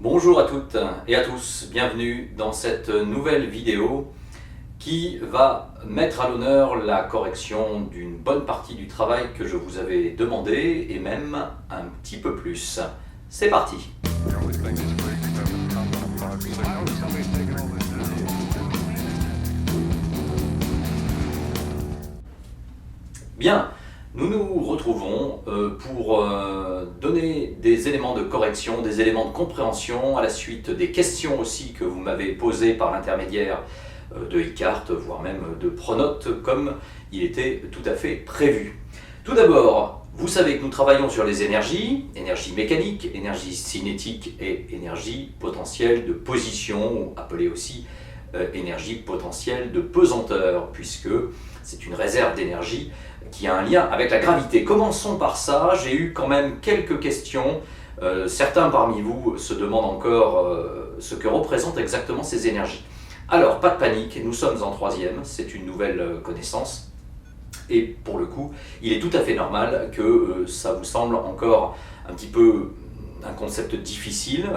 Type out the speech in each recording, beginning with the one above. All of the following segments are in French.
Bonjour à toutes et à tous, bienvenue dans cette nouvelle vidéo qui va mettre à l'honneur la correction d'une bonne partie du travail que je vous avais demandé et même un petit peu plus. C'est parti! Bien, nous nous retrouvons pour donner des éléments de correction, des éléments de compréhension à la suite des questions aussi que vous m'avez posées par l'intermédiaire de iCart, voire même de Pronote, comme il était tout à fait prévu. Tout d'abord, vous savez que nous travaillons sur les énergies, énergie mécanique, énergie cinétique et énergie potentielle de position, ou appelée aussi énergie potentielle de pesanteur, puisque c'est une réserve d'énergie qui a un lien avec la gravité. Commençons par ça, j'ai eu quand même quelques questions. Certains parmi vous se demandent encore ce que représentent exactement ces énergies. Alors, pas de panique, nous sommes en troisième, c'est une nouvelle connaissance. Et pour le coup, il est tout à fait normal que ça vous semble encore un petit peu un concept difficile.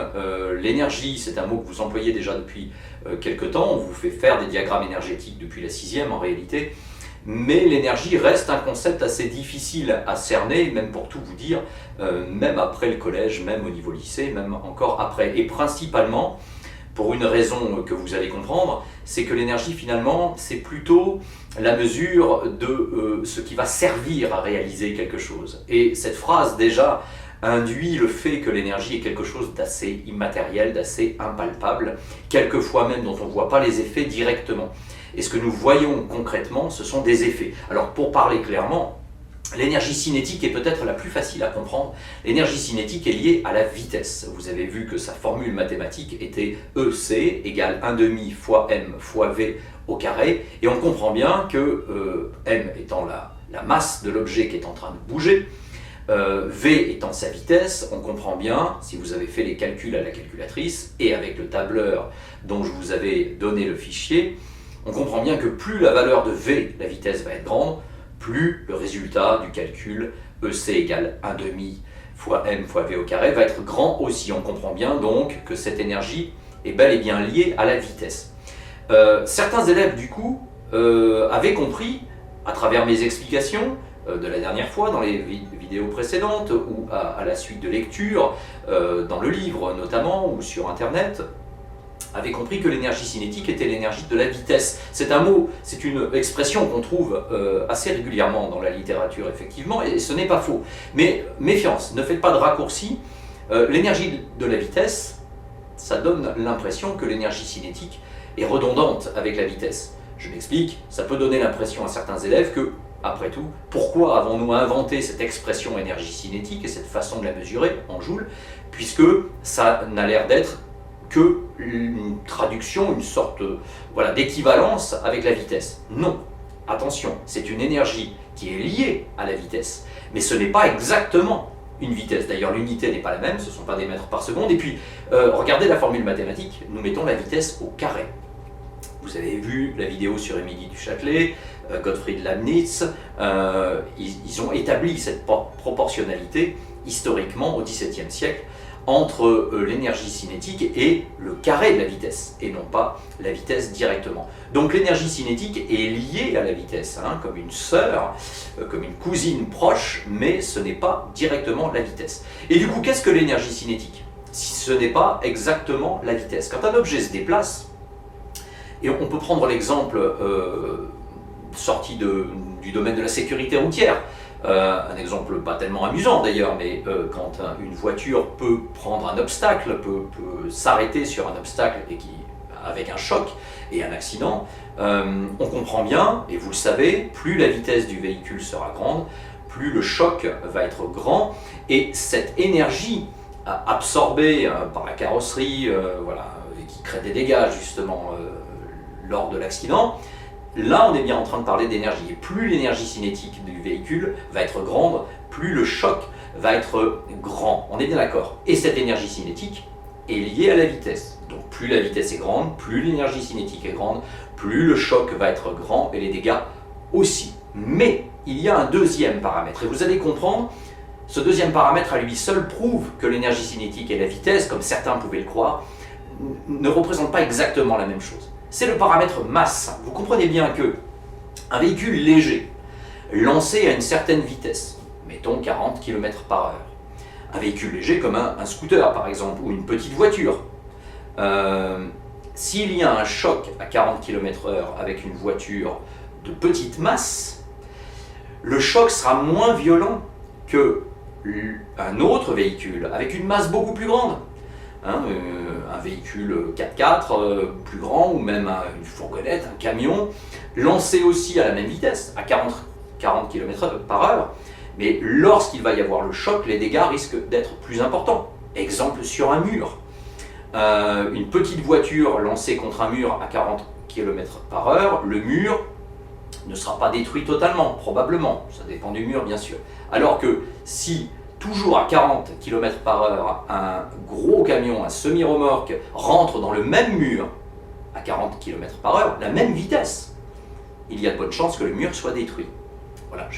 L'énergie, c'est un mot que vous employez déjà depuis quelques temps. On vous fait faire des diagrammes énergétiques depuis la sixième en réalité. Mais l'énergie reste un concept assez difficile à cerner, même pour tout vous dire, même après le collège, même au niveau lycée, même encore après. Et principalement, pour une raison que vous allez comprendre, c'est que l'énergie finalement, c'est plutôt la mesure de ce qui va servir à réaliser quelque chose. Et cette phrase déjà induit le fait que l'énergie est quelque chose d'assez immatériel, d'assez impalpable, quelquefois même dont on ne voit pas les effets directement. Et ce que nous voyons concrètement, ce sont des effets. Alors pour parler clairement, l'énergie cinétique est peut-être la plus facile à comprendre. L'énergie cinétique est liée à la vitesse. Vous avez vu que sa formule mathématique était EC égale 1/2 fois m fois v au carré. Et on comprend bien que m étant la masse de l'objet qui est en train de bouger, v étant sa vitesse, on comprend bien, si vous avez fait les calculs à la calculatrice et avec le tableur dont je vous avais donné le fichier, on comprend bien que plus la valeur de v, la vitesse, va être grande, plus le résultat du calcul EC égale 1/2 fois m fois v au carré va être grand aussi. On comprend bien donc que cette énergie est bel et bien liée à la vitesse. Certains élèves du coup avaient compris, à travers mes explications de la dernière fois, dans les vidéos précédentes, ou à la suite de lecture, dans le livre notamment, ou sur internet, avait compris que l'énergie cinétique était l'énergie de la vitesse. C'est un mot, c'est une expression qu'on trouve assez régulièrement dans la littérature, effectivement, et ce n'est pas faux. Mais méfiance, ne faites pas de raccourci. L'énergie de la vitesse, ça donne l'impression que l'énergie cinétique est redondante avec la vitesse. Je m'explique, ça peut donner l'impression à certains élèves que, après tout, pourquoi avons-nous inventé cette expression énergie cinétique et cette façon de la mesurer en joules, puisque ça n'a l'air d'être que une traduction, une sorte d'équivalence avec la vitesse. Non, attention, c'est une énergie qui est liée à la vitesse, mais ce n'est pas exactement une vitesse. D'ailleurs, l'unité n'est pas la même, ce ne sont pas des mètres par seconde. Et puis, regardez la formule mathématique, nous mettons la vitesse au carré. Vous avez vu la vidéo sur Émilie du Châtelet, Gottfried Leibniz, ils ont établi cette proportionnalité historiquement au XVIIe siècle entre l'énergie cinétique et le carré de la vitesse, et non pas la vitesse directement. Donc l'énergie cinétique est liée à la vitesse, comme une sœur, comme une cousine proche, mais ce n'est pas directement la vitesse. Et du coup, qu'est-ce que l'énergie cinétique, si ce n'est pas exactement la vitesse? Quand un objet se déplace, et on peut prendre l'exemple sorti du domaine de la sécurité routière, un exemple pas tellement amusant d'ailleurs, mais quand une voiture peut prendre un obstacle, peut s'arrêter sur un obstacle et avec un choc et un accident, on comprend bien, et vous le savez, plus la vitesse du véhicule sera grande, plus le choc va être grand, et cette énergie absorbée par la carrosserie, et qui crée des dégâts justement lors de l'accident, là, on est bien en train de parler d'énergie. Et plus l'énergie cinétique du véhicule va être grande, plus le choc va être grand. On est bien d'accord. Et cette énergie cinétique est liée à la vitesse. Donc plus la vitesse est grande, plus l'énergie cinétique est grande, plus le choc va être grand et les dégâts aussi. Mais il y a un deuxième paramètre. Et vous allez comprendre Ce deuxième paramètre à lui seul prouve que l'énergie cinétique et la vitesse, comme certains pouvaient le croire, ne représentent pas exactement la même chose. C'est le paramètre masse. Vous comprenez bien que un véhicule léger, lancé à une certaine vitesse, mettons 40 km par heure, un véhicule léger comme un scooter par exemple, ou une petite voiture, s'il y a un choc à 40 km/h avec une voiture de petite masse, le choc sera moins violent qu'un autre véhicule avec une masse beaucoup plus grande. Un véhicule 4x4 plus grand, ou même une fourgonnette, un camion, lancé aussi à la même vitesse, à 40 km/h, mais lorsqu'il va y avoir le choc, les dégâts risquent d'être plus importants. Exemple sur un mur. Une petite voiture lancée contre un mur à 40 km/h, le mur ne sera pas détruit totalement, probablement, ça dépend du mur bien sûr. Alors que si toujours à 40 km/h, un gros camion, un semi-remorque rentre dans le même mur à 40 km/h, la même vitesse, il y a de bonnes chances que le mur soit détruit. Voilà,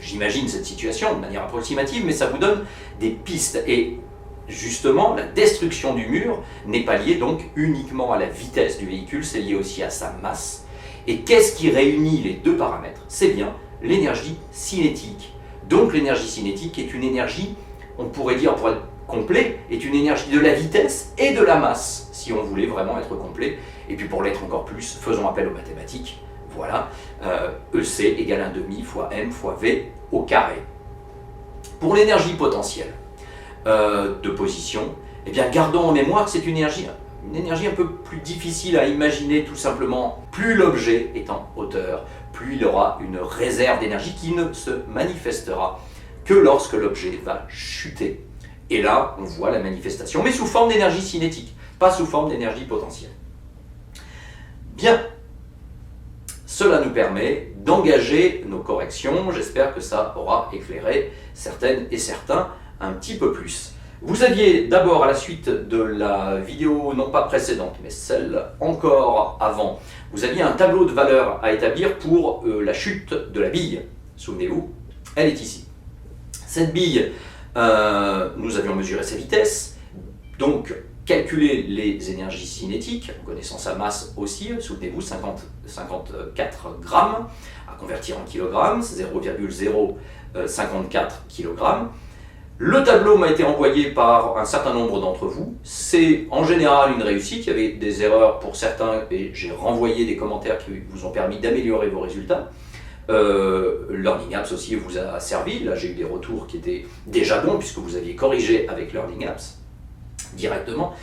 j'imagine cette situation de manière approximative, mais ça vous donne des pistes. Et justement, la destruction du mur n'est pas liée donc uniquement à la vitesse du véhicule, c'est lié aussi à sa masse. Et qu'est-ce qui réunit les deux paramètres? C'est bien l'énergie cinétique. Donc l'énergie cinétique est une énergie, on pourrait dire pour être complet, est une énergie de la vitesse et de la masse, si on voulait vraiment être complet. Et puis pour l'être encore plus, faisons appel aux mathématiques. Voilà, EC égale 1/2 fois M fois V au carré. Pour l'énergie potentielle de position, eh bien gardons en mémoire que c'est une énergie un peu plus difficile à imaginer tout simplement. Plus l'objet est en hauteur, plus il aura une réserve d'énergie qui ne se manifestera que lorsque l'objet va chuter. Et là, on voit la manifestation, mais sous forme d'énergie cinétique, pas sous forme d'énergie potentielle. Bien, cela nous permet d'engager nos corrections. J'espère que ça aura éclairé certaines et certains un petit peu plus. Vous aviez d'abord, à la suite de la vidéo, non pas précédente, mais celle encore avant, vous aviez un tableau de valeurs à établir pour la chute de la bille. Souvenez-vous, elle est ici. Cette bille, nous avions mesuré sa vitesse, donc calculer les énergies cinétiques, en connaissant sa masse aussi, souvenez-vous, 54 grammes, à convertir en kilogrammes, c'est 0,054 kg. Le tableau m'a été envoyé par un certain nombre d'entre vous. C'est en général une réussite. Il y avait des erreurs pour certains et j'ai renvoyé des commentaires qui vous ont permis d'améliorer vos résultats. Learning Apps aussi vous a servi. Là, j'ai eu des retours qui étaient déjà bons puisque vous aviez corrigé avec Learning Apps directement.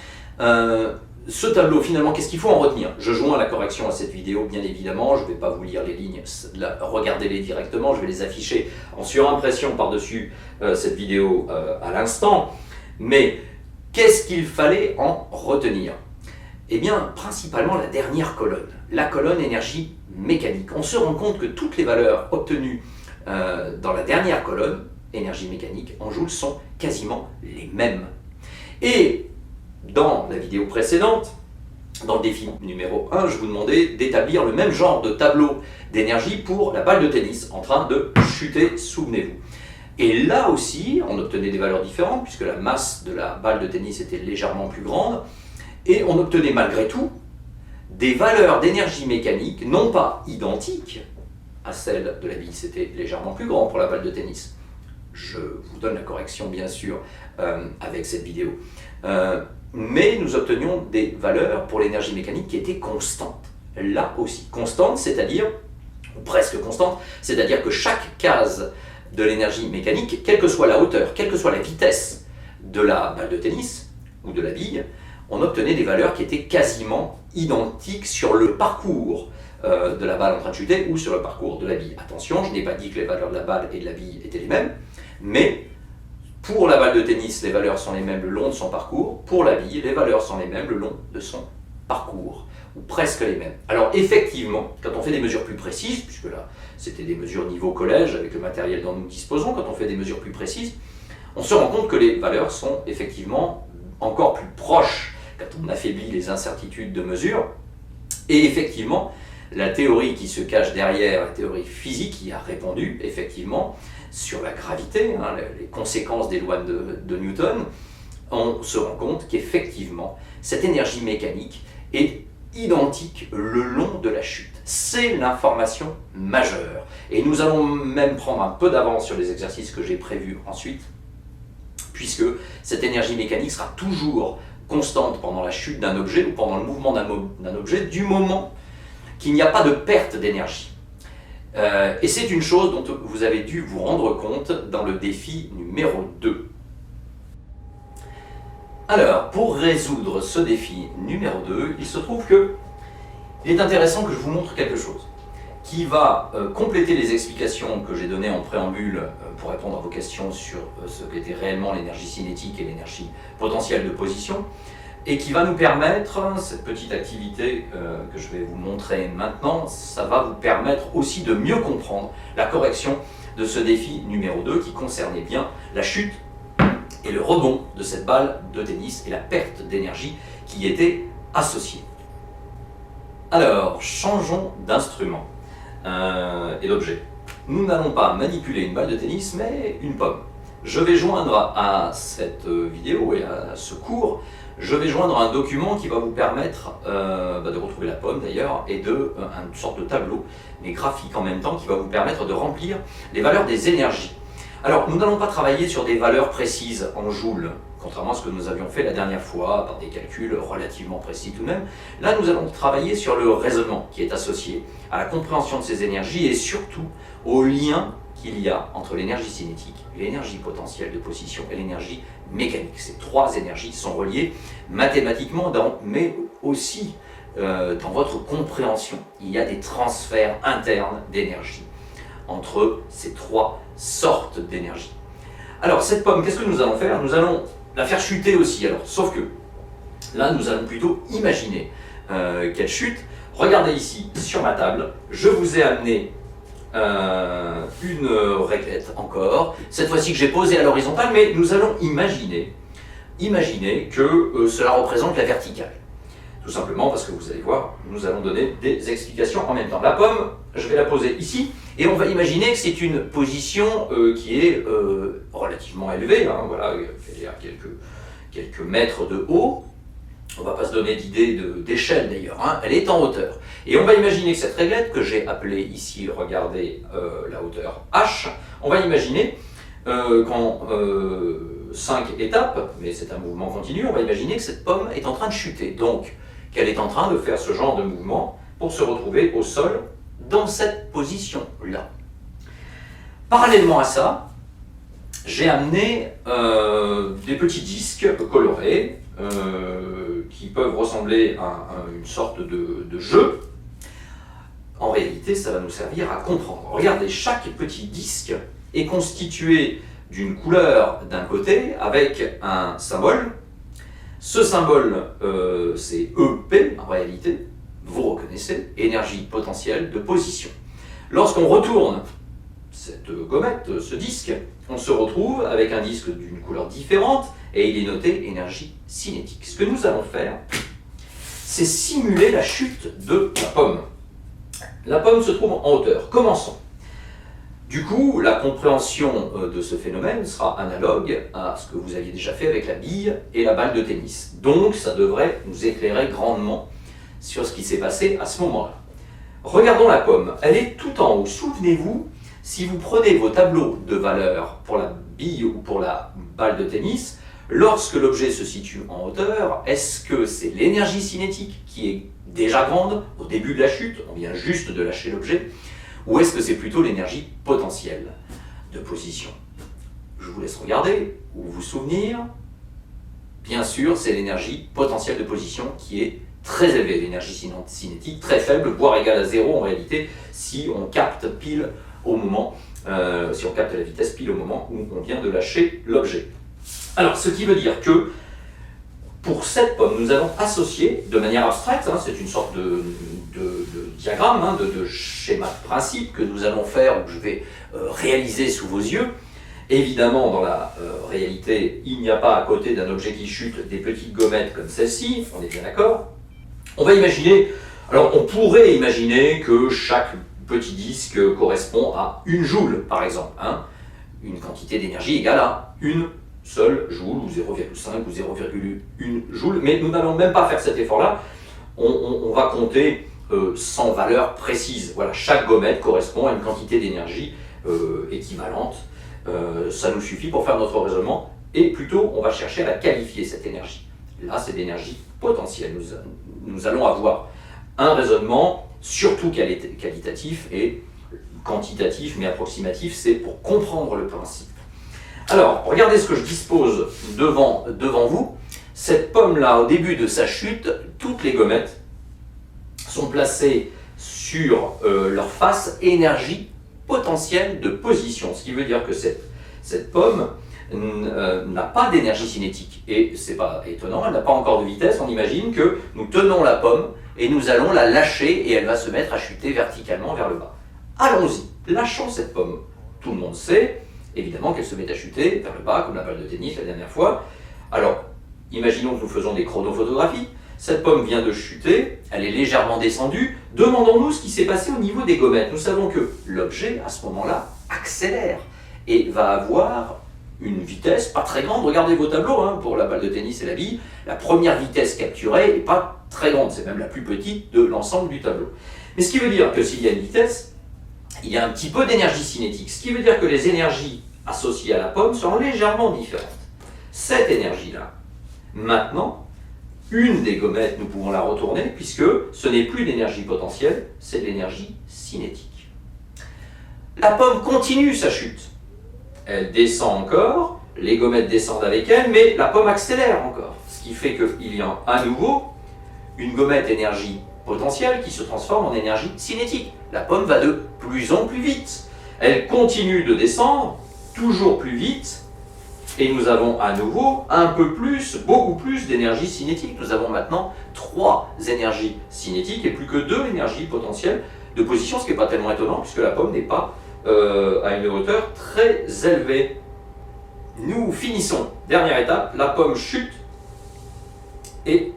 Ce tableau, finalement, qu'est-ce qu'il faut en retenir? Je joins la correction à cette vidéo, bien évidemment. Je ne vais pas vous lire les lignes, regardez-les directement. Je vais les afficher en surimpression par-dessus cette vidéo à l'instant. Mais qu'est-ce qu'il fallait en retenir? Eh bien, principalement la dernière colonne, la colonne énergie mécanique. On se rend compte que toutes les valeurs obtenues dans la dernière colonne, énergie mécanique, en joules, sont quasiment les mêmes. Et dans la vidéo précédente, dans le défi numéro 1, je vous demandais d'établir le même genre de tableau d'énergie pour la balle de tennis en train de chuter, souvenez-vous. Et là aussi, on obtenait des valeurs différentes puisque la masse de la balle de tennis était légèrement plus grande et on obtenait malgré tout des valeurs d'énergie mécanique non pas identiques à celles de la bille, c'était légèrement plus grand pour la balle de tennis. Je vous donne la correction bien sûr avec cette vidéo. Mais nous obtenions des valeurs pour l'énergie mécanique qui étaient constantes. Là aussi, constantes, c'est-à-dire, ou presque constantes, c'est-à-dire que chaque case de l'énergie mécanique, quelle que soit la hauteur, quelle que soit la vitesse de la balle de tennis ou de la bille, on obtenait des valeurs qui étaient quasiment identiques sur le parcours de la balle en train de chuter ou sur le parcours de la bille. Attention, je n'ai pas dit que les valeurs de la balle et de la bille étaient les mêmes, mais pour la balle de tennis, les valeurs sont les mêmes le long de son parcours. Pour la bille, les valeurs sont les mêmes le long de son parcours, ou presque les mêmes. Alors effectivement, quand on fait des mesures plus précises, puisque là c'était des mesures niveau collège avec le matériel dont nous disposons, quand on fait des mesures plus précises, on se rend compte que les valeurs sont effectivement encore plus proches quand on affaiblit les incertitudes de mesure. Et effectivement, la théorie qui se cache derrière, la théorie physique qui a répondu, effectivement, sur la gravité, hein, les conséquences des lois de Newton, on se rend compte qu'effectivement, cette énergie mécanique est identique le long de la chute. C'est l'information majeure. Et nous allons même prendre un peu d'avance sur les exercices que j'ai prévus ensuite, puisque cette énergie mécanique sera toujours constante pendant la chute d'un objet ou pendant le mouvement d'un objet, du moment qu'il n'y a pas de perte d'énergie. Et c'est une chose dont vous avez dû vous rendre compte dans le défi numéro 2. Alors, pour résoudre ce défi numéro 2, il se trouve qu'il est intéressant que je vous montre quelque chose qui va compléter les explications que j'ai données en préambule pour répondre à vos questions sur ce qu'était réellement l'énergie cinétique et l'énergie potentielle de position, et qui va nous permettre, cette petite activité que je vais vous montrer maintenant, ça va vous permettre aussi de mieux comprendre la correction de ce défi numéro 2 qui concernait bien la chute et le rebond de cette balle de tennis et la perte d'énergie qui y était associée. Alors, changeons d'instrument et d'objet. Nous n'allons pas manipuler une balle de tennis, mais une pomme. Je vais joindre à cette vidéo et à ce cours, je vais joindre un document qui va vous permettre de retrouver la pomme d'ailleurs, et une sorte de tableau, mais graphique en même temps, qui va vous permettre de remplir les valeurs des énergies. Alors, nous n'allons pas travailler sur des valeurs précises en joules, contrairement à ce que nous avions fait la dernière fois, par des calculs relativement précis tout de même. Là, nous allons travailler sur le raisonnement qui est associé à la compréhension de ces énergies et surtout au lien qu'il y a entre l'énergie cinétique, l'énergie potentielle de position et l'énergie mécanique. Ces trois énergies sont reliées mathématiquement, mais aussi dans votre compréhension. Il y a des transferts internes d'énergie entre ces trois sortes d'énergie. Alors cette pomme, qu'est-ce que nous allons faire? Nous allons la faire chuter aussi, alors, sauf que là nous allons plutôt imaginer qu'elle chute. Regardez ici sur ma table, je vous ai amené une réglette encore, cette fois-ci que j'ai posée à l'horizontale, mais nous allons imaginer que cela représente la verticale. Tout simplement parce que vous allez voir, nous allons donner des explications en même temps. La pomme, je vais la poser ici, et on va imaginer que c'est une position qui est relativement élevée, hein, voilà, elle est à quelques mètres de haut. On ne va pas se donner d'idée d'échelle d'ailleurs, hein, elle est en hauteur. Et on va imaginer que cette réglette, que j'ai appelée ici, regardez la hauteur H, on va imaginer qu'en 5 étapes, mais c'est un mouvement continu, on va imaginer que cette pomme est en train de chuter. Donc, qu'elle est en train de faire ce genre de mouvement pour se retrouver au sol dans cette position-là. Parallèlement à ça, j'ai amené des petits disques colorés qui peuvent ressembler à une sorte de jeu. En réalité, ça va nous servir à comprendre. Regardez, chaque petit disque est constitué d'une couleur d'un côté avec un symbole. Ce symbole, c'est EP en réalité, vous reconnaissez, énergie potentielle de position. Lorsqu'on retourne cette gommette, ce disque, on se retrouve avec un disque d'une couleur différente et il est noté énergie cinétique. Ce que nous allons faire, c'est simuler la chute de la pomme. La pomme se trouve en hauteur. Commençons. Du coup, la compréhension de ce phénomène sera analogue à ce que vous aviez déjà fait avec la bille et la balle de tennis. Donc, ça devrait nous éclairer grandement sur ce qui s'est passé à ce moment-là. Regardons la pomme. Elle est tout en haut. Souvenez-vous, si vous prenez vos tableaux de valeurs pour la bille ou pour la balle de tennis, lorsque l'objet se situe en hauteur, est-ce que c'est l'énergie cinétique qui est déjà grande au début de la chute, on vient juste de lâcher l'objet, ou est-ce que c'est plutôt l'énergie potentielle de position? Je vous laisse regarder ou vous souvenir. Bien sûr, c'est l'énergie potentielle de position qui est très élevée, l'énergie cinétique très faible, voire égale à 0 en réalité, si on capte pile au moment, si on capte la vitesse pile au moment où on vient de lâcher l'objet. Alors, ce qui veut dire que pour cette pomme, nous allons associer de manière abstraite, hein, c'est une sorte de diagramme, hein, de schéma de principe que nous allons faire, ou que je vais réaliser sous vos yeux. Évidemment, dans la réalité, il n'y a pas à côté d'un objet qui chute des petites gommettes comme celle-ci, on est bien d'accord. On va imaginer, alors on pourrait imaginer que chaque petit disque correspond à une joule, par exemple, hein. une quantité d'énergie égale à une seule joule, ou 0,5 ou 0,1 joule, mais nous n'allons même pas faire cet effort-là, on va compter sans valeur précise. Voilà, chaque gommette correspond à une quantité d'énergie équivalente. Ça nous suffit pour faire notre raisonnement, et plutôt on va chercher à la qualifier, cette énergie. Là, c'est d'énergie potentielle. Nous allons avoir un raisonnement surtout qualitatif et quantitatif, mais approximatif, c'est pour comprendre le principe. Alors, regardez ce que je dispose devant vous. Cette pomme-là, au début de sa chute, toutes les gommettes sont placées sur leur face énergie potentielle de position. Ce qui veut dire que cette pomme n'a pas d'énergie cinétique. Et c'est pas étonnant, elle n'a pas encore de vitesse. On imagine que nous tenons la pomme et nous allons la lâcher et elle va se mettre à chuter verticalement vers le bas. Allons-y, lâchons cette pomme. Tout le monde sait, évidemment, qu'elle se met à chuter vers le bas, comme la balle de tennis la dernière fois. Alors, imaginons que nous faisons des chronophotographies. Cette pomme vient de chuter, elle est légèrement descendue. Demandons-nous ce qui s'est passé au niveau des gommettes. Nous savons que l'objet, à ce moment-là, accélère et va avoir une vitesse pas très grande. Regardez vos tableaux, hein, pour la balle de tennis et la bille. La première vitesse capturée n'est pas très grande, c'est même la plus petite de l'ensemble du tableau. Mais ce qui veut dire que s'il y a une vitesse, il y a un petit peu d'énergie cinétique. Ce qui veut dire que les énergies associées à la pomme sont légèrement différentes. Cette énergie-là, maintenant, une des gommettes, nous pouvons la retourner, puisque ce n'est plus d'énergie potentielle, c'est de l'énergie cinétique. La pomme continue sa chute. Elle descend encore, les gommettes descendent avec elle, mais la pomme accélère encore. Ce qui fait qu'il y a à nouveau une gommette énergie potentielle qui se transforme en énergie cinétique. La pomme va de plus en plus vite. Elle continue de descendre, toujours plus vite, et nous avons à nouveau un peu plus, beaucoup plus d'énergie cinétique. Nous avons maintenant 3 énergies cinétiques et plus que 2 énergies potentielles de position, ce qui n'est pas tellement étonnant puisque la pomme n'est pas à une hauteur très élevée. Nous finissons. Dernière étape, la pomme chute et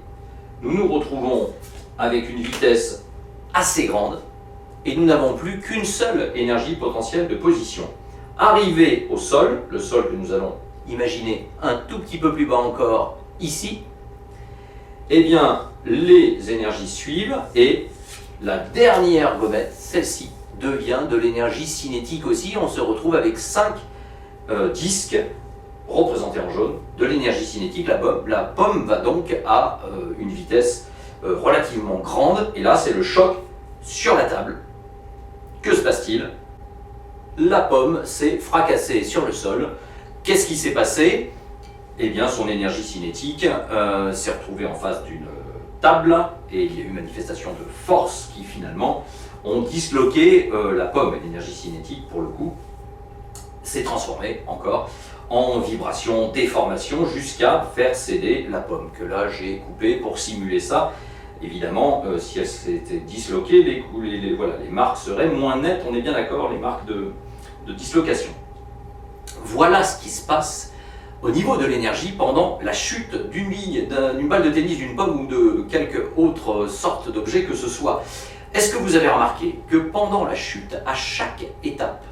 nous nous retrouvons avec une vitesse assez grande et nous n'avons plus qu'une seule énergie potentielle de position. Arrivé au sol, le sol que nous allons imaginer un tout petit peu plus bas encore ici, eh bien les énergies suivent et la dernière gommette, celle-ci, devient de l'énergie cinétique aussi. On se retrouve avec 5 disques représentés en jaune de l'énergie cinétique. La pomme va donc à une vitesse relativement grande et là c'est le choc sur la table. Que se passe-t-il? La pomme s'est fracassée sur le sol. Qu'est-ce qui s'est passé? Eh bien, son énergie cinétique s'est retrouvée en face d'une table et il y a eu manifestation de force qui finalement ont disloqué la pomme. Et l'énergie cinétique, pour le coup, s'est transformée encore en vibration, déformation, jusqu'à faire céder la pomme, que là j'ai coupé pour simuler ça. Évidemment, si elle s'était disloquée, les marques seraient moins nettes, on est bien d'accord, les marques de dislocation. Voilà ce qui se passe au niveau de l'énergie pendant la chute d'une bille, d'une balle de tennis, d'une pomme ou de quelque autre sorte d'objet que ce soit. Est-ce que vous avez remarqué que pendant la chute, à chaque étape,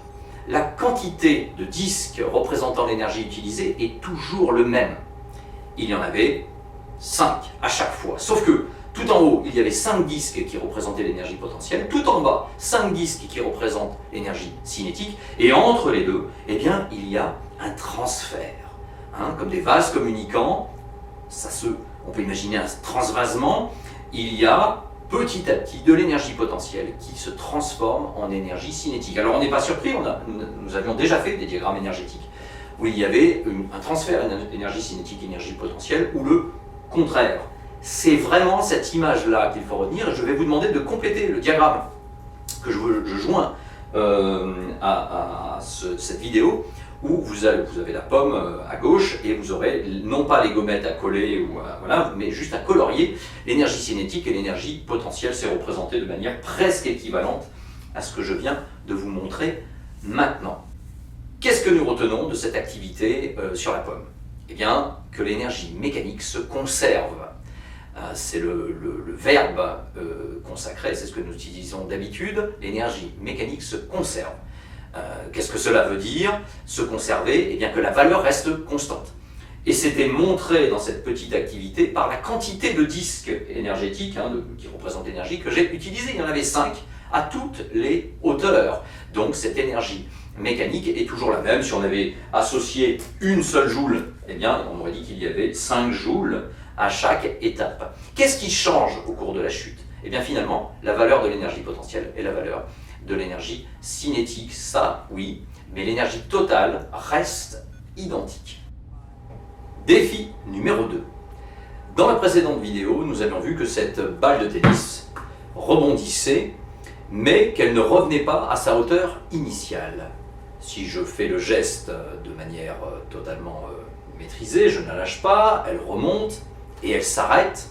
la quantité de disques représentant l'énergie utilisée est toujours le même? Il y en avait 5 à chaque fois, sauf que tout en haut, il y avait 5 disques qui représentaient l'énergie potentielle, tout en bas, 5 disques qui représentent l'énergie cinétique, et entre les deux, eh bien, il y a un transfert. Comme des vases communicants, on peut imaginer un transvasement, il y a petit à petit de l'énergie potentielle qui se transforme en énergie cinétique. Alors on n'est pas surpris, nous avions déjà fait des diagrammes énergétiques où il y avait un transfert énergie cinétique, énergie potentielle, ou le contraire. C'est vraiment cette image-là qu'il faut retenir. Je vais vous demander de compléter le diagramme que je joins à cette vidéo, où vous avez la pomme à gauche et vous aurez non pas les gommettes à coller, voilà, mais juste à colorier. L'énergie cinétique et l'énergie potentielle, c'est représenté de manière presque équivalente à ce que je viens de vous montrer maintenant. Qu'est-ce que nous retenons de cette activité sur la pomme? Eh bien, que l'énergie mécanique se conserve. C'est le verbe consacré, c'est ce que nous utilisons d'habitude. L'énergie mécanique se conserve. Qu'est-ce que cela veut dire? Se conserver, eh bien que la valeur reste constante. Et c'était montré dans cette petite activité par la quantité de disques énergétiques qui représentent l'énergie que j'ai utilisé. Il y en avait 5 à toutes les hauteurs. Donc cette énergie mécanique est toujours la même. Si on avait associé une seule joule, eh bien on aurait dit qu'il y avait 5 joules à chaque étape. Qu'est-ce qui change au cours de la chute? Eh bien finalement, la valeur de l'énergie potentielle et la valeur de l'énergie cinétique, ça oui, mais l'énergie totale reste identique. Défi numéro 2. Dans la précédente vidéo, nous avions vu que cette balle de tennis rebondissait, mais qu'elle ne revenait pas à sa hauteur initiale. Si je fais le geste de manière totalement maîtrisée, je ne la lâche pas, elle remonte et elle s'arrête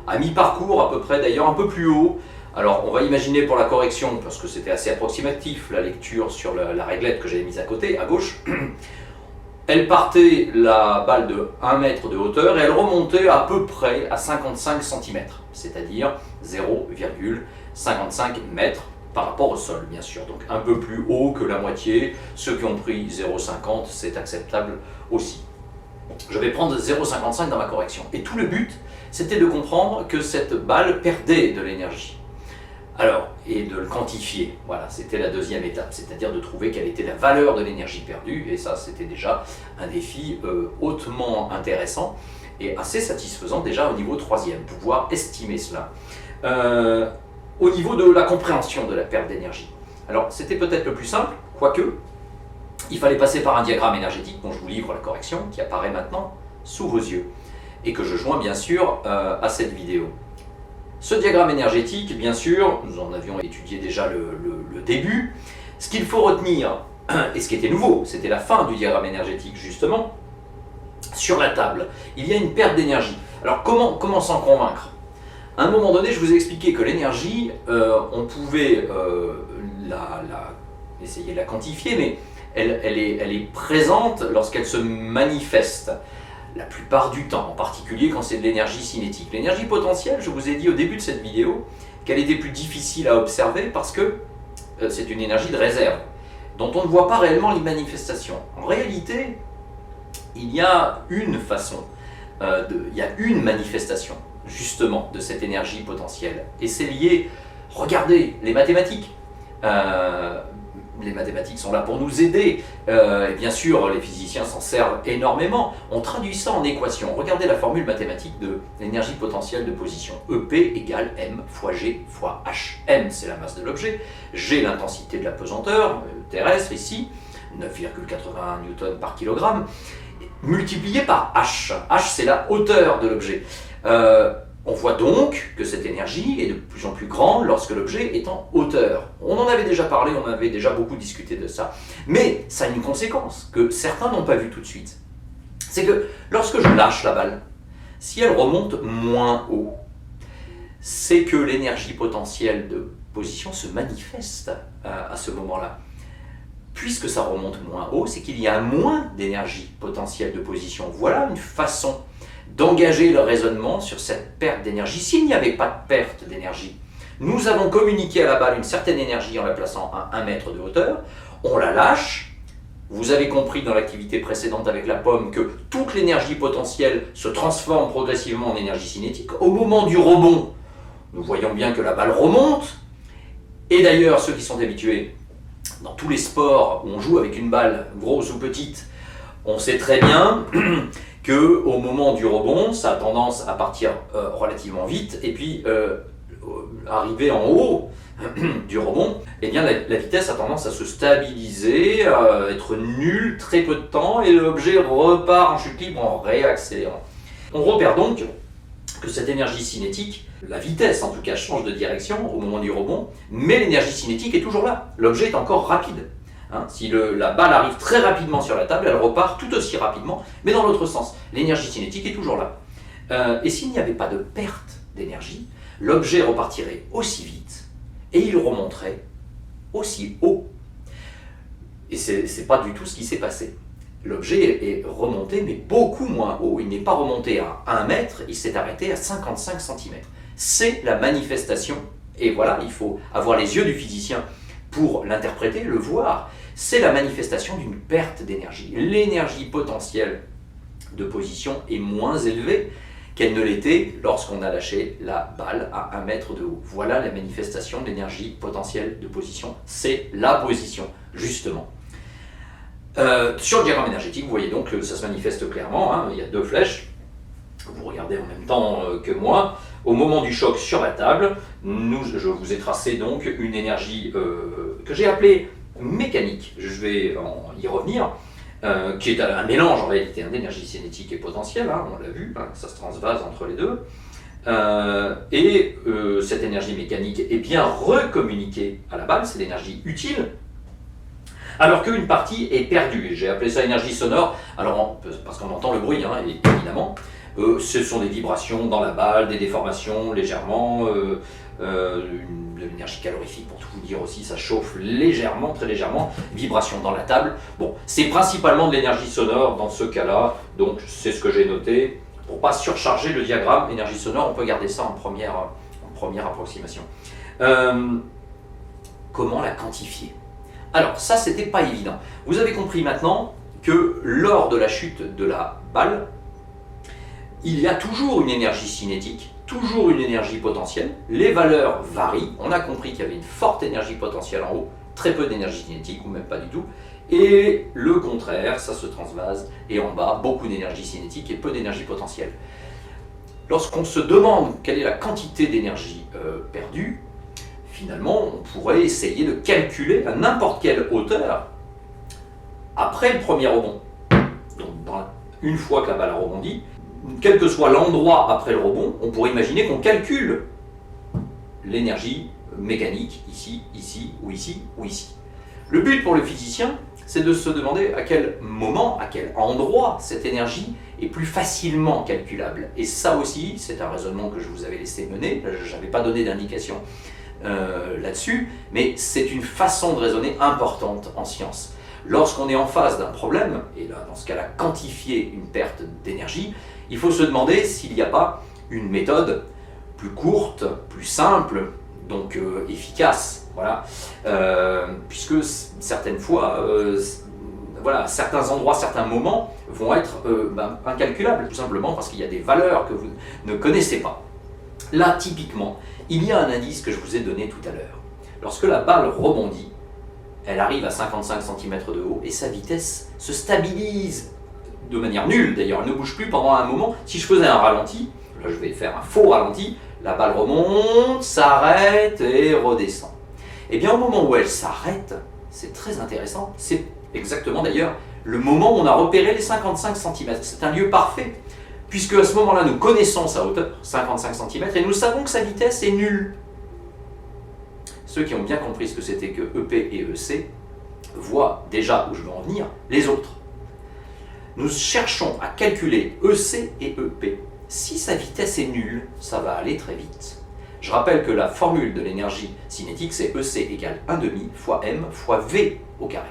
à mi-parcours à peu près, d'ailleurs un peu plus haut. Alors on va imaginer pour la correction, parce que c'était assez approximatif la lecture sur la réglette que j'avais mise à côté, à gauche, elle partait la balle de 1 mètre de hauteur et elle remontait à peu près à 55 cm, c'est-à-dire 0,55 mètres par rapport au sol bien sûr, donc un peu plus haut que la moitié. Ceux qui ont pris 0,50 c'est acceptable aussi. Je vais prendre 0,55 dans ma correction et tout le but c'était de comprendre que cette balle perdait de l'énergie. Alors, et de le quantifier, voilà, c'était la deuxième étape, c'est-à-dire de trouver quelle était la valeur de l'énergie perdue, et ça c'était déjà un défi hautement intéressant et assez satisfaisant déjà au niveau 3e, pouvoir estimer cela. Au niveau de la compréhension de la perte d'énergie, alors c'était peut-être le plus simple, quoique, il fallait passer par un diagramme énergétique dont je vous livre la correction, qui apparaît maintenant sous vos yeux, et que je joins bien sûr à cette vidéo. Ce diagramme énergétique, bien sûr, nous en avions étudié déjà le début. Ce qu'il faut retenir, et ce qui était nouveau, c'était la fin du diagramme énergétique justement, sur la table, il y a une perte d'énergie. Alors comment s'en convaincre? À un moment donné, je vous ai expliqué que l'énergie, on pouvait essayer de la quantifier, mais elle est présente lorsqu'elle se manifeste. La plupart du temps, en particulier quand c'est de l'énergie cinétique. L'énergie potentielle, je vous ai dit au début de cette vidéo qu'elle était plus difficile à observer parce que c'est une énergie de réserve, dont on ne voit pas réellement les manifestations. En réalité, il y a une façon, il y a une manifestation justement de cette énergie potentielle. Et c'est lié, regardez, les mathématiques. Les mathématiques sont là pour nous aider, et bien sûr les physiciens s'en servent énormément. On traduit ça en équation. Regardez la formule mathématique de l'énergie potentielle de position. EP égale m fois g fois h. M c'est la masse de l'objet, g l'intensité de la pesanteur terrestre ici, 9,81 newtons par kilogramme, multiplié par h. H c'est la hauteur de l'objet. On voit donc que cette énergie est de plus en plus grande lorsque l'objet est en hauteur. On en avait déjà parlé, on avait déjà beaucoup discuté de ça. Mais ça a une conséquence que certains n'ont pas vue tout de suite. C'est que lorsque je lâche la balle, si elle remonte moins haut, c'est que l'énergie potentielle de position se manifeste à ce moment-là. Puisque ça remonte moins haut, c'est qu'il y a moins d'énergie potentielle de position. Voilà une façon d'engager le raisonnement sur cette perte d'énergie. S'il n'y avait pas de perte d'énergie, nous avons communiqué à la balle une certaine énergie en la plaçant à 1 mètre de hauteur, on la lâche. Vous avez compris dans l'activité précédente avec la pomme que toute l'énergie potentielle se transforme progressivement en énergie cinétique. Au moment du rebond, nous voyons bien que la balle remonte, et d'ailleurs ceux qui sont habitués dans tous les sports où on joue avec une balle, grosse ou petite, on sait très bien qu'au moment du rebond, ça a tendance à partir relativement vite, et puis arriver en haut du rebond, eh bien la vitesse a tendance à se stabiliser, à être nulle très peu de temps, et l'objet repart en chute libre en réaccélérant. On repère donc que cette énergie cinétique, la vitesse en tout cas, change de direction au moment du rebond, mais l'énergie cinétique est toujours là, l'objet est encore rapide. Si la balle arrive très rapidement sur la table, elle repart tout aussi rapidement, mais dans l'autre sens. L'énergie cinétique est toujours là. Et s'il n'y avait pas de perte d'énergie, l'objet repartirait aussi vite et il remonterait aussi haut. Et c'est pas du tout ce qui s'est passé. L'objet est remonté, mais beaucoup moins haut. Il n'est pas remonté à 1 mètre, il s'est arrêté à 55 cm. C'est la manifestation, et voilà, il faut avoir les yeux du physicien pour l'interpréter, le voir. c'est la manifestation d'une perte d'énergie. L'énergie potentielle de position est moins élevée qu'elle ne l'était lorsqu'on a lâché la balle à 1 mètre de haut. Voilà la manifestation de l'énergie potentielle de position, c'est la position, justement. Sur le diagramme énergétique, vous voyez donc que ça se manifeste clairement, hein, il y a 2 flèches, vous regardez en même temps que moi. Au moment du choc sur la table, je vous ai tracé donc une énergie que j'ai appelée mécanique, je vais y revenir, qui est un mélange en réalité d'énergie cinétique et potentielle, hein, on l'a vu, hein, ça se transvase entre les deux. Cette énergie mécanique est bien recommuniquée à la balle, c'est l'énergie utile, alors qu'une partie est perdue. J'ai appelé ça énergie sonore, alors, parce qu'on entend le bruit, hein, évidemment. Ce sont des vibrations dans la balle, des déformations légèrement, de l'énergie calorifique pour tout vous dire aussi, ça chauffe légèrement, très légèrement, vibrations dans la table. Bon, c'est principalement de l'énergie sonore dans ce cas-là, donc c'est ce que j'ai noté. Pour ne pas surcharger le diagramme, énergie sonore, on peut garder ça en première approximation. Comment la quantifier? Alors ça, c'était pas évident. Vous avez compris maintenant que lors de la chute de la balle, il y a toujours une énergie cinétique, toujours une énergie potentielle, les valeurs varient, on a compris qu'il y avait une forte énergie potentielle en haut, très peu d'énergie cinétique, ou même pas du tout, et le contraire, ça se transvase, et en bas, beaucoup d'énergie cinétique et peu d'énergie potentielle. Lorsqu'on se demande quelle est la quantité d'énergie perdue, finalement, on pourrait essayer de calculer à n'importe quelle hauteur, après le premier rebond, donc une fois que la balle a rebondi, quel que soit l'endroit après le rebond, on pourrait imaginer qu'on calcule l'énergie mécanique, ici, ici, ou ici, ou ici. Le but pour le physicien, c'est de se demander à quel moment, à quel endroit cette énergie est plus facilement calculable. Et ça aussi, c'est un raisonnement que je vous avais laissé mener, je n'avais pas donné d'indication là-dessus, mais c'est une façon de raisonner importante en science. Lorsqu'on est en face d'un problème, et là, dans ce cas-là, quantifier une perte d'énergie, il faut se demander s'il n'y a pas une méthode plus courte, plus simple, donc efficace, voilà, puisque certaines fois, voilà, certains endroits, certains moments vont être incalculables, tout simplement parce qu'il y a des valeurs que vous ne connaissez pas. Là, typiquement, il y a un indice que je vous ai donné tout à l'heure. Lorsque la balle rebondit, elle arrive à 55 cm de haut et sa vitesse se stabilise de manière nulle, d'ailleurs, elle ne bouge plus pendant un moment. Si je faisais un ralenti, là je vais faire un faux ralenti, la balle remonte, s'arrête et redescend. Et bien au moment où elle s'arrête, c'est très intéressant, c'est exactement d'ailleurs le moment où on a repéré les 55 cm. C'est un lieu parfait, puisque à ce moment-là nous connaissons sa hauteur, 55 cm, et nous savons que sa vitesse est nulle. Ceux qui ont bien compris ce que c'était que EP et EC voient déjà où je veux en venir, les autres. Nous cherchons à calculer EC et EP. Si sa vitesse est nulle, ça va aller très vite. Je rappelle que la formule de l'énergie cinétique, c'est EC égale 1,5 fois M fois V au carré.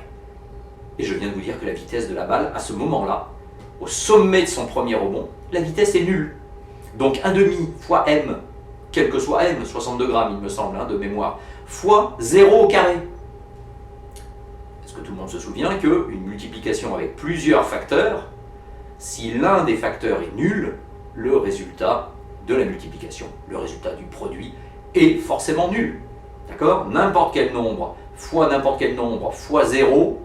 Et je viens de vous dire que la vitesse de la balle, à ce moment-là, au sommet de son premier rebond, la vitesse est nulle. Donc 1,5 fois M, quel que soit M, 62 grammes il me semble, de mémoire, fois 0 au carré. Est-ce que tout le monde se souvient qu'une multiplication avec plusieurs facteurs, si l'un des facteurs est nul, le résultat de la multiplication, le résultat du produit, est forcément nul. D'accord? N'importe quel nombre fois n'importe quel nombre fois 0,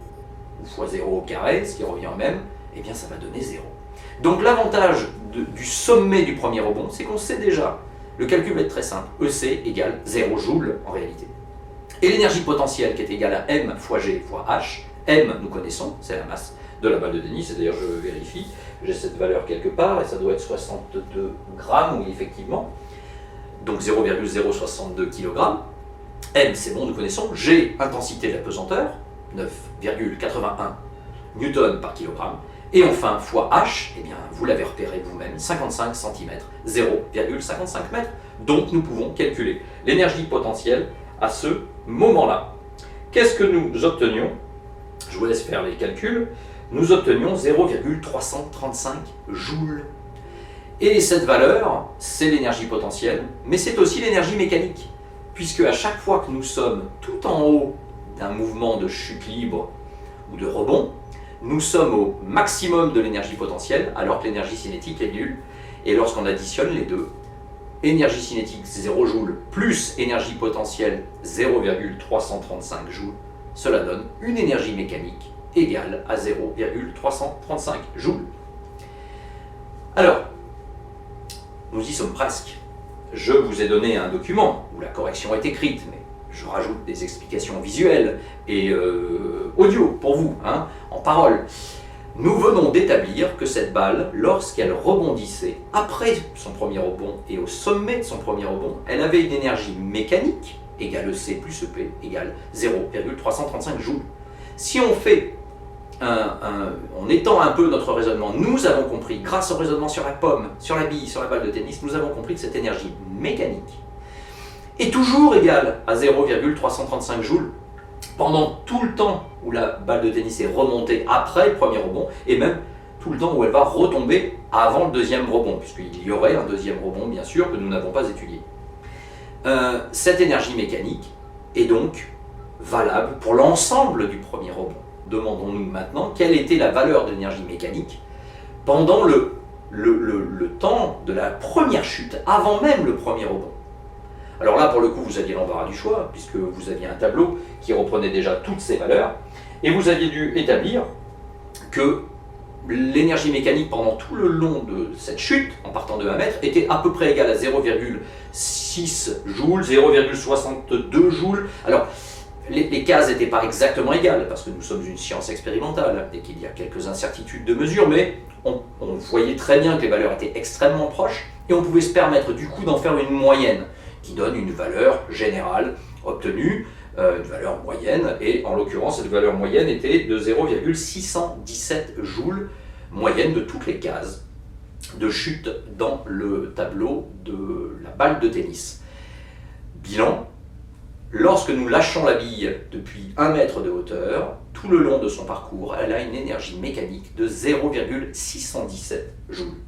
ou fois 0 au carré, ce qui revient au même, eh bien ça va donner 0. Donc l'avantage du sommet du premier rebond, c'est qu'on sait déjà, le calcul va être très simple, EC égale 0 joule en réalité. Et l'énergie potentielle qui est égale à M fois G fois H, M nous connaissons, c'est la masse de la balle de tennis, et d'ailleurs je vérifie, j'ai cette valeur quelque part, et ça doit être 62 grammes, oui effectivement, donc 0,062 kg. M c'est bon, nous connaissons, G, intensité de la pesanteur, 9,81 newton par kilogramme, et enfin fois H, eh bien vous l'avez repéré vous-même, 55 cm, 0,55 mètres, donc nous pouvons calculer l'énergie potentielle à ce moment-là. Qu'est-ce que nous obtenions? Je vous laisse faire les calculs. Nous obtenions 0,335 joules. Et cette valeur, c'est l'énergie potentielle, mais c'est aussi l'énergie mécanique, puisque à chaque fois que nous sommes tout en haut d'un mouvement de chute libre ou de rebond, nous sommes au maximum de l'énergie potentielle alors que l'énergie cinétique est nulle. Et lorsqu'on additionne les deux, énergie cinétique 0 joule plus énergie potentielle 0,335 joules, cela donne une énergie mécanique égale à 0,335 joules. Alors, nous y sommes presque. Je vous ai donné un document où la correction est écrite, mais je rajoute des explications visuelles et audio pour vous, hein, en parole. Nous venons d'établir que cette balle, lorsqu'elle rebondissait après son premier rebond et au sommet de son premier rebond, elle avait une énergie mécanique égale EC plus EP égale 0,335 joules. Si on fait on étend un peu notre raisonnement, nous avons compris, grâce au raisonnement sur la pomme, sur la bille, sur la balle de tennis, nous avons compris que cette énergie mécanique est toujours égale à 0,335 joules pendant tout le temps où la balle de tennis est remontée après le premier rebond, et même tout le temps où elle va retomber avant le deuxième rebond, puisqu'il y aurait un deuxième rebond, bien sûr, que nous n'avons pas étudié. Cette énergie mécanique est donc valable pour l'ensemble du premier rebond. Demandons-nous maintenant quelle était la valeur de l'énergie mécanique pendant le temps de la première chute, avant même le premier rebond. Alors là, pour le coup, vous aviez l'embarras du choix, puisque vous aviez un tableau qui reprenait déjà toutes ces valeurs, et vous aviez dû établir que l'énergie mécanique pendant tout le long de cette chute, en partant de 1 mètre, était à peu près égale à 0,6 joules, 0,62 joules. Alors, les cases n'étaient pas exactement égales, parce que nous sommes une science expérimentale, et qu'il y a quelques incertitudes de mesure, mais on voyait très bien que les valeurs étaient extrêmement proches, et on pouvait se permettre du coup d'en faire une moyenne, qui donne une valeur générale obtenue, une valeur moyenne, et en l'occurrence cette valeur moyenne était de 0,617 joules, moyenne de toutes les cases de chute dans le tableau de la balle de tennis. Bilan, lorsque nous lâchons la bille depuis 1 mètre de hauteur, tout le long de son parcours, elle a une énergie mécanique de 0,617 joules.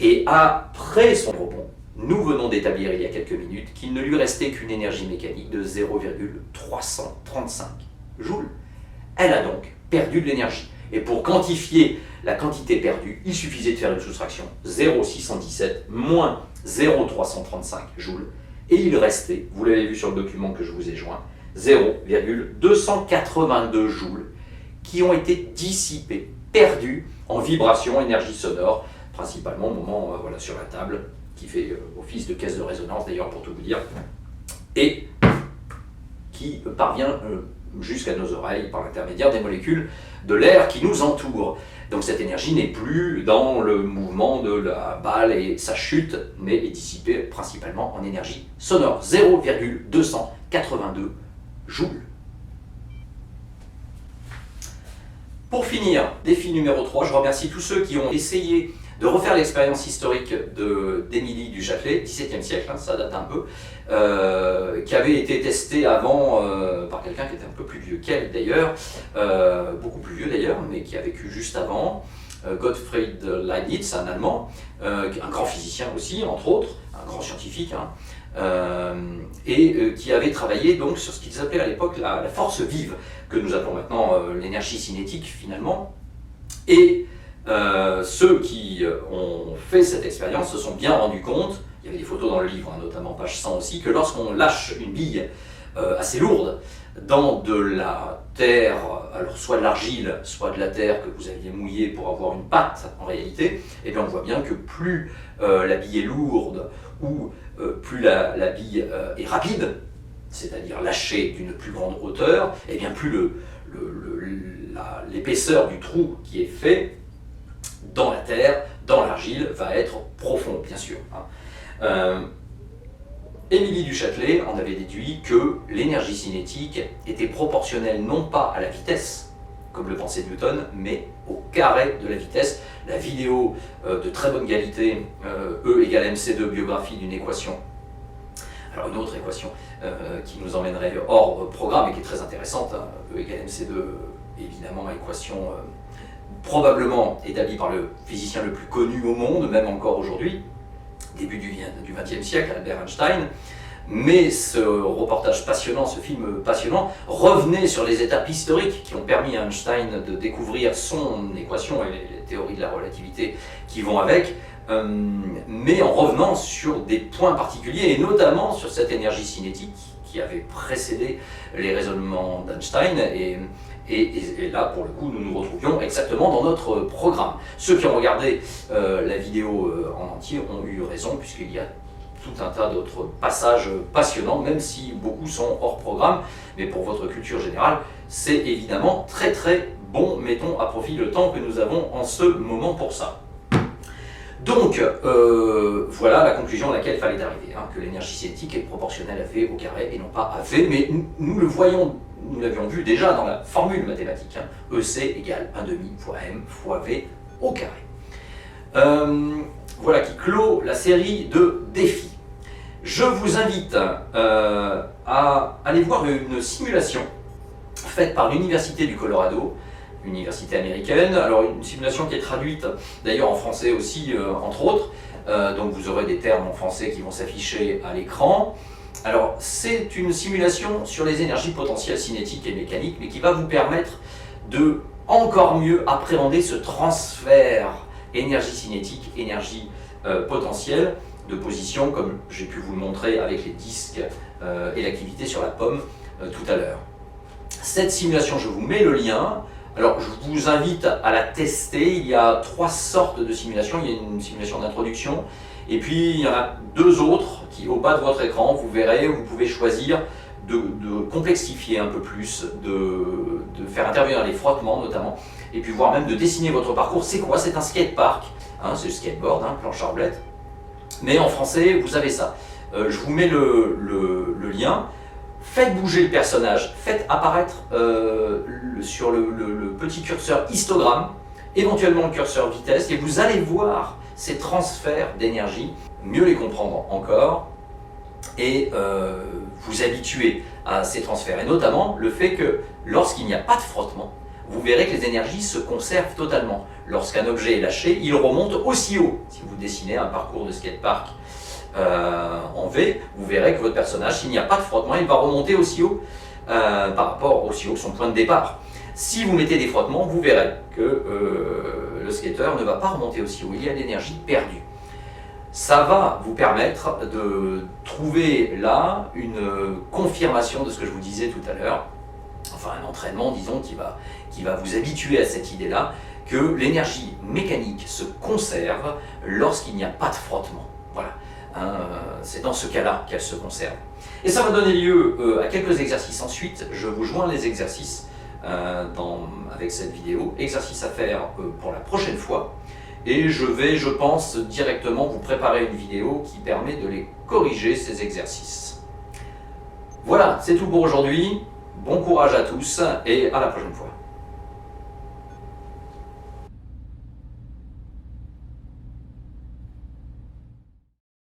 Et après son rebond, nous venons d'établir il y a quelques minutes qu'il ne lui restait qu'une énergie mécanique de 0,335 joules. Elle a donc perdu de l'énergie. Et pour quantifier la quantité perdue, il suffisait de faire une soustraction 0,617 moins 0,335 joules. Et il restait, vous l'avez vu sur le document que je vous ai joint, 0,282 joules qui ont été dissipés, perdus en vibration, énergie sonore, principalement au moment voilà, sur la table, qui fait office de caisse de résonance d'ailleurs pour tout vous dire, et qui parvient jusqu'à nos oreilles par l'intermédiaire des molécules de l'air qui nous entoure. Donc cette énergie n'est plus dans le mouvement de la balle et sa chute, mais est dissipée principalement en énergie sonore, 0,282 joules. Pour finir, défi numéro 3, je remercie tous ceux qui ont essayé de refaire l'expérience historique d'Émilie du Châtelet, 17e siècle, hein, ça date un peu, qui avait été testée avant par quelqu'un qui était un peu plus vieux qu'elle d'ailleurs, beaucoup plus vieux d'ailleurs, mais qui a vécu juste avant, Gottfried Leibniz, un Allemand, un grand physicien aussi, entre autres, un grand scientifique, hein, et qui avait travaillé donc sur ce qu'ils appelaient à l'époque la force vive, que nous appelons maintenant l'énergie cinétique finalement, et ceux qui ont fait cette expérience se sont bien rendus compte, il y avait des photos dans le livre, hein, notamment page 100 aussi, que lorsqu'on lâche une bille assez lourde dans de la terre, alors soit de l'argile, soit de la terre que vous aviez mouillée pour avoir une pâte en réalité, et bien on voit bien que plus la bille est lourde ou plus la bille est rapide, c'est-à-dire lâchée d'une plus grande hauteur, et bien plus l'épaisseur du trou qui est fait dans la terre, dans l'argile, va être profond, bien sûr. Émilie du Châtelet en avait déduit que l'énergie cinétique était proportionnelle non pas à la vitesse, comme le pensait Newton, mais au carré de la vitesse. La vidéo de très bonne qualité, E égale mc2, biographie d'une équation, alors une autre équation qui nous emmènerait hors programme et qui est très intéressante, hein. E égale mc2, évidemment, équation probablement établi par le physicien le plus connu au monde, même encore aujourd'hui, début du XXe siècle, Albert Einstein, Mais ce reportage passionnant, ce film passionnant, revenait sur les étapes historiques qui ont permis à Einstein de découvrir son équation et les théories de la relativité qui vont avec, mais en revenant sur des points particuliers, et notamment sur cette énergie cinétique qui avait précédé les raisonnements d'Einstein. Et là, pour le coup, nous nous retrouvions exactement dans notre programme. Ceux qui ont regardé la vidéo en entier ont eu raison, puisqu'il y a tout un tas d'autres passages passionnants, même si beaucoup sont hors programme. Mais pour votre culture générale, c'est évidemment très très bon. Mettons à profit le temps que nous avons en ce moment pour ça. Donc, voilà la conclusion à laquelle il fallait arriver, hein, que l'énergie cinétique est proportionnelle à V au carré et non pas à V, mais nous le voyons, nous l'avions vu déjà dans la formule mathématique, hein, EC égale 1/2 fois M fois V au carré. Voilà qui clôt la série de défis. Je vous invite à aller voir une simulation faite par l'Université du Colorado, université américaine. Alors une simulation qui est traduite d'ailleurs en français aussi, entre autres. Donc vous aurez des termes en français qui vont s'afficher à l'écran. Alors c'est une simulation sur les énergies potentielles cinétiques et mécaniques, mais qui va vous permettre de encore mieux appréhender ce transfert énergie cinétique, énergie potentielle de position, comme j'ai pu vous le montrer avec les disques et l'activité sur la pomme tout à l'heure. Cette simulation, je vous mets le lien. Alors, je vous invite à la tester. Il y a 3 sortes de simulations. Il y a une simulation d'introduction, et puis il y en a 2 autres qui, au bas de votre écran, vous verrez, vous pouvez choisir de complexifier un peu plus, de faire intervenir les frottements notamment, et puis voire même de dessiner votre parcours. C'est quoi? C'est un skatepark, hein, c'est le skateboard, hein, planche à roulettes. Mais en français, vous avez ça. Je vous mets le lien. Faites bouger le personnage, faites apparaître sur le petit curseur histogramme, éventuellement le curseur vitesse, et vous allez voir ces transferts d'énergie, mieux les comprendre encore, et vous habituer à ces transferts. Et notamment le fait que lorsqu'il n'y a pas de frottement, vous verrez que les énergies se conservent totalement. Lorsqu'un objet est lâché, il remonte aussi haut. Si vous dessinez un parcours de skatepark en V, vous verrez que votre personnage, s'il n'y a pas de frottement, il va remonter aussi haut par rapport aussi haut que son point de départ. Si vous mettez des frottements, vous verrez que le skateur ne va pas remonter aussi haut, il y a de l'énergie perdue. Ça va vous permettre de trouver là une confirmation de ce que je vous disais tout à l'heure, enfin un entraînement, disons, qui va vous habituer à cette idée-là, que l'énergie mécanique se conserve lorsqu'il n'y a pas de frottement. Voilà. C'est dans ce cas-là qu'elle se conserve. Et ça va donner lieu à quelques exercices ensuite. Je vous joins les exercices avec cette vidéo. Exercices à faire pour la prochaine fois. Et je vais, je pense, directement vous préparer une vidéo qui permet de les corriger, ces exercices. Voilà, c'est tout pour aujourd'hui. Bon courage à tous et à la prochaine fois.